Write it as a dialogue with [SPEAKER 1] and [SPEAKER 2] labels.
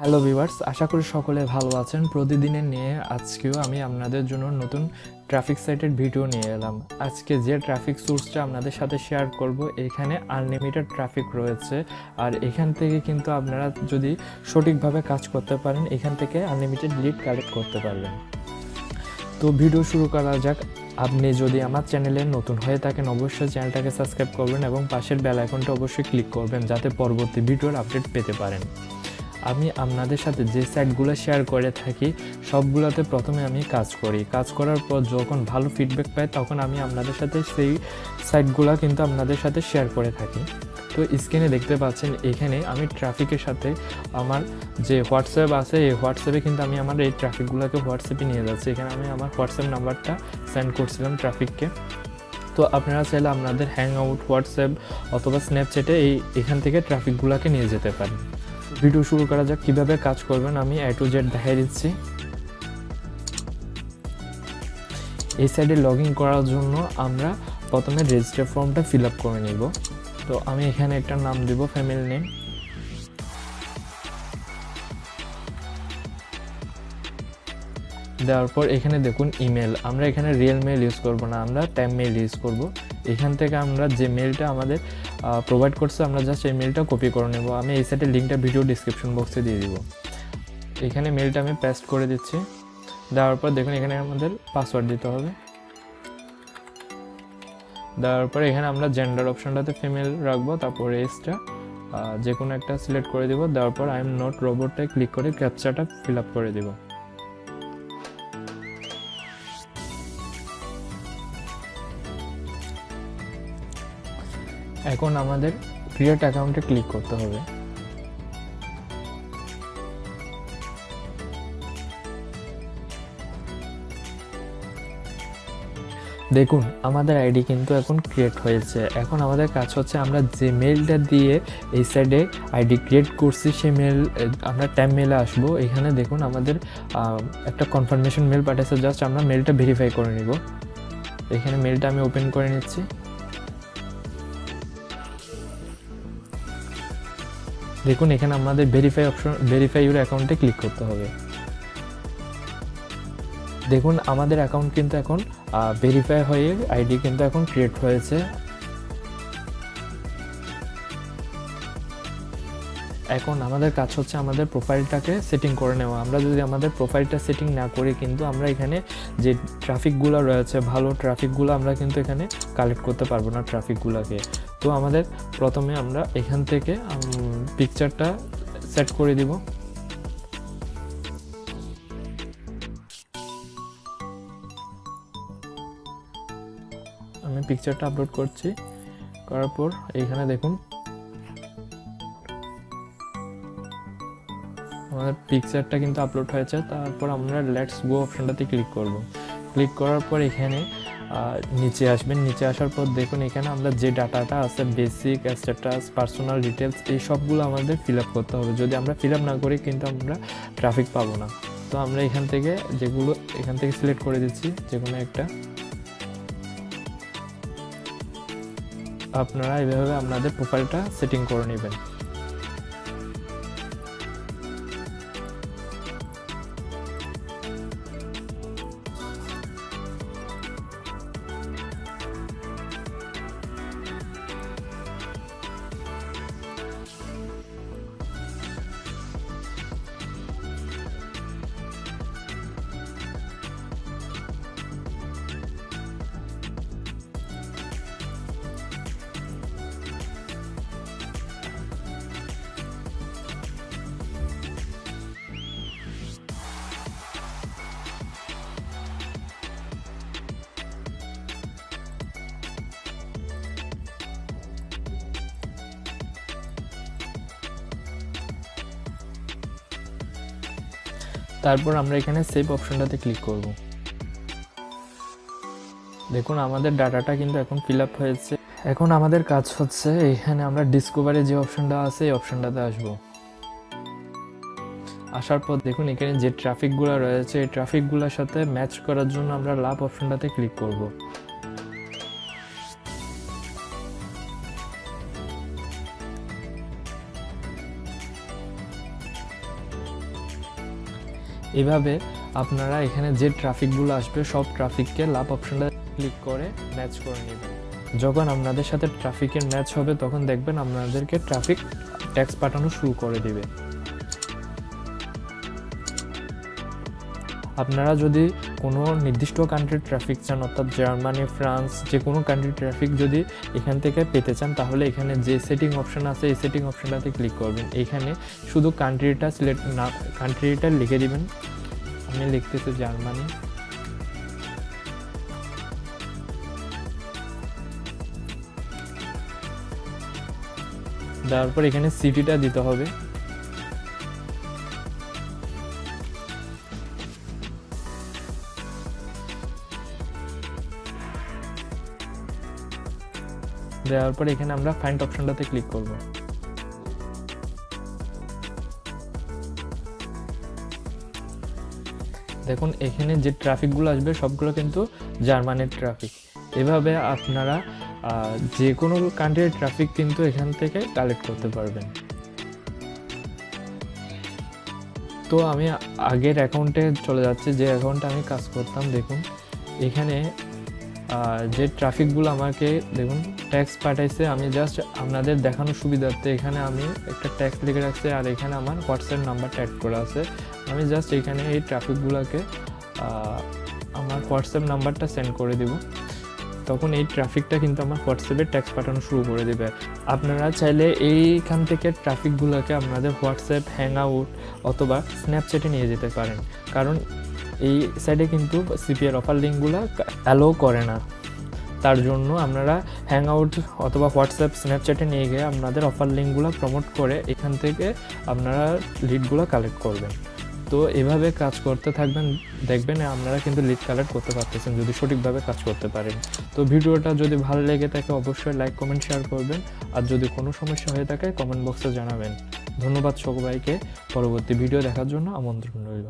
[SPEAKER 1] Hello viewers, আশা করি সকলে ভালো আছেন। প্রতিদিনের নিয়ে আজকেও আমি আপনাদের জন্য নতুন ট্রাফিক সাইটের ভিডিও নিয়ে এলাম। আজকে যে ট্রাফিক সোর্সটা আপনাদের সাথে শেয়ার করব, এখানে আনলিমিটেড ট্রাফিক রয়েছে। আর এখান থেকে কিন্তু আপনারা যদি সঠিকভাবে কাজ করতে পারেন, এখান থেকে আনলিমিটেড লিড কালেক্ট করতে পারবেন। তো ভিডিও শুরু করা যাক। আপনি যদি আমার চ্যানেলে নতুন হয়ে থাকেন, অবশ্যই চ্যানেলটাকে সাবস্ক্রাইব করবেন এবং পাশের বেল আইকনটা অবশ্যই ক্লিক করবেন, যাতে পরবর্তী ভিডিওর আপডেট পেতে পারেন। আমি আপনাদের সাথে যে সাইটগুলো শেয়ার করে থাকি সবগুলোতে প্রথমে আমি কাজ করি। কাজ করার পর যখন ভালো ফিডব্যাক পাই, তখন আমি আপনাদের সাথে সেই সাইটগুলো কিন্তু আপনাদের সাথে শেয়ার করে থাকি। তো স্ক্রিনে দেখতে পাচ্ছেন, এখানে আমি ট্রাফিকের সাথে আমার যে হোয়াটসঅ্যাপ আছে, এই হোয়াটসঅ্যাপে কিন্তু আমি আমার এই ট্রাফিকগুলোকে হোয়াটসঅ্যাপে নিয়ে যাচ্ছি। এখানে আমি আমার হোয়াটসঅ্যাপ নাম্বারটা সেন্ড করছিলাম ট্রাফিককে। তো আপনারা চাইলে আপনাদের হ্যাং আউট, হোয়াটসঅ্যাপ অথবা স্ন্যাপচ্যাটে এখান থেকে ট্রাফিকগুলোকে নিয়ে যেতে পারেন। ভিডিও শুরু করা যাক। কীভাবে কাজ করবেন আমি A to Z দেখাই দিচ্ছি। এই সাইডে লগ ইন করার জন্য আমরা প্রথমে রেজিস্টার ফর্মটা ফিল আপ করে নিব। তো আমি এখানে একটা নাম দেব, ফ্যামিলি নেম। দেওয়ার পর এখানে দেখুন ইমেল, আমরা এখানে রিয়েল মেল ইউজ করব না, আমরা টাইম মেল ইউজ করব। এখান থেকে আমরা যে মেলটা আমাদের প্রোভাইড করছে, আমরা জাস্ট এই মেলটা কপি করে নেব। আমি এই সাইটের লিঙ্কটা ভিডিও ডিসক্রিপশন বক্সে দিয়ে দিব। এখানে মেলটা আমি পেস্ট করে দিচ্ছি। দেওয়ার পর দেখুন এখানে আমাদের পাসওয়ার্ড দিতে হবে। দেওয়ার পর এখানে আমরা জেন্ডার অপশনটাতে ফিমেল রাখবো, তারপর এজটা যে কোনো একটা সিলেক্ট করে দিব। দেওয়ার পর আই এম নট রোবটটায় ক্লিক করে ক্যাপচাটা ফিল আপ করে দিব। এখন আমাদের ক্রিয়েট অ্যাকাউন্টে ক্লিক করতে হবে। দেখুন আমাদের আইডি কিন্তু এখন ক্রিয়েট হয়েছে। এখন আমাদের কাজ হচ্ছে, আমরা যে মেলটা দিয়ে এই সাইডে আইডি ক্রিয়েট করছি, সেই মেল আমরা টাইম মেলে আসবো। এখানে দেখুন আমাদের একটা কনফার্মেশন মেল পাঠিয়েছে, জাস্ট আমরা মেলটা ভেরিফাই করে নিব। এখানে মেলটা আমি ওপেন করে নিচ্ছি। দেখুন এখানে আমাদের ভেরিফাই অপশন, ভেরিফাই ইউর অ্যাকাউন্টে ক্লিক করতে হবে। দেখুন আমাদের অ্যাকাউন্ট কিন্তু এখন ভেরিফাই হয়ে আইডি কিন্তু এখন ক্রিয়েট হয়েছে। এখন আমাদের কাজ হচ্ছে আমাদের প্রোফাইলটাকে সেটিং করে নেওয়া। আমরা যদি আমাদের প্রোফাইলটা সেটিং না করি, কিন্তু আমরা এখানে যে ট্রাফিকগুলো রয়েছে, ভালো ট্রাফিকগুলো আমরা কিন্তু এখানে কালেক্ট করতে পারবো না ট্রাফিকগুলোকে। তো আমাদের প্রথমে আমরা এখান থেকে পিকচারটা সেট করে দিব। আমি পিকচারটা আপলোড করছি। করার পর এইখানে দেখুন আমাদের পিকচারটা কিন্তু আপলোড হয়েছে। তারপর আমরা লেটস গো অপশনটাতে ক্লিক করব। ক্লিক করার পর এখানে নিচে আসবেন। নিচে আসার পর দেখুন এখানে আমরা যে ডাটাটা আছে, বেসিক, স্ট্যাটাস, পার্সোনাল ডিটেলস, এই সবগুলো আমাদের ফিল আপ করতে হবে। যদি আমরা ফিল আপ না করি কিন্তু আমরা ট্রাফিক পাবো না। তো আমরা এখান থেকে যেগুলো এখান থেকে সিলেক্ট করে দিচ্ছি, যে কোনো একটা। আপনারা এইভাবে আপনাদের প্রোফাইলটা সেটিং করে নেবেন। তারপর আমরা এখানে সেভ অপশনটাতে ক্লিক করব। দেখুন আমাদের ডাটাটা কিন্তু এখন ফিল আপ হয়েছে। এখন আমাদের কাজ হচ্ছে, এখানে আমরা ডিসকভারে যে অপশনটা আছে এই অপশনটাতে আসব। আসার পর দেখুন এখানে যে ট্রাফিকগুলো রয়েছে, এই ট্রাফিকগুলোর সাথে ম্যাচ করার জন্য আমরা লাভ অপশনটাতে ক্লিক করব। এভাবে আপনারা এখানে যে ট্রাফিকগুলো আসবে সব ট্রাফিককে লাভ অপশনটা ক্লিক করে ম্যাচ করে নেবেন। যখন আপনাদের সাথে ট্রাফিকের ম্যাচ হবে তখন দেখবেন আপনাদেরকে ট্রাফিক ট্যাক্স পাঠানো শুরু করে দিবে। আপনারা যদি কোনো নির্দিষ্ট কান্ট্রির ট্রাফিক চান, অর্থাৎ জার্মানি, ফ্রান্স, যে কোনো কান্ট্রির ট্রাফিক যদি এখান থেকে পেতে চান, তাহলে এখানে যে সেটিং অপশন আছে এই সেটিং অপশনটাতে ক্লিক করবেন। এখানে শুধু কান্ট্রিটা সিলেক্ট না, কান্ট্রিটা লিখে দিবেন। আমি লিখতেছি জার্মানি। তারপর এখানে সিটিটা দিতে হবে। দেওয়ার পর এখানে আমরা ফাইন্ড অপশনটাতে ক্লিক করব। দেখুন এখানে যে ট্রাফিকগুলো আসবে সবগুলো কিন্তু জার্মানির ট্রাফিক। এভাবে আপনারা যে কোনো কান্ট্রির ট্রাফিক কিন্তু এখান থেকে কালেক্ট করতে পারবেন। তো আমি আগের অ্যাকাউন্টে চলে যাচ্ছি, যে অ্যাকাউন্টে আমি কাজ করতাম। দেখুন এখানে যে ট্রাফিকগুলো আমাকে দেখুন ট্যাক্স পাঠাইছে, আমি জাস্ট আপনাদের দেখানোর সুবিধার্থে এখানে আমি একটা ট্যাক্স লিখে রাখছি, আর এখানে আমার হোয়াটসঅ্যাপ নাম্বারটা অ্যাড করা আছে। আমি জাস্ট এখানে এই ট্রাফিকগুলোকে আমার হোয়াটসঅ্যাপ নাম্বারটা সেন্ড করে দেব, তখন এই ট্রাফিকটা কিন্তু আমার হোয়াটসঅ্যাপে ট্যাক্স পাঠানো শুরু করে দেবে। আপনারা চাইলে এইখান থেকে ট্রাফিকগুলোকে আপনাদের হোয়াটসঅ্যাপ, হ্যাংআউট অথবা স্ন্যাপচ্যাটে নিয়ে যেতে পারেন, কারণ এই সাইডে কিন্তু সিপিআর অফার লিঙ্কগুলো অ্যালাউ করে না। তার জন্য আপনারা হ্যাংআউট অথবা হোয়াটসঅ্যাপ, স্ন্যাপচ্যাটে নিয়ে গিয়ে আপনাদের অফার লিঙ্কগুলো প্রমোট করে এখান থেকে আপনারা লিডগুলো কালেক্ট করবেন। তো এভাবে কাজ করতে থাকবেন, দেখবেন আপনারা কিন্তু লিড কালেক্ট করতে পারতেছেন যদি সঠিকভাবে কাজ করতে পারেন। তো ভিডিওটা যদি ভালো লেগে থাকে অবশ্যই লাইক, কমেন্ট, শেয়ার করবেন, আর যদি কোনো সমস্যা হয়ে থাকে কমেন্ট বক্সে জানাবেন। ধন্যবাদ সবাইকে। পরবর্তী ভিডিও দেখার জন্য আমন্ত্রণ রইল।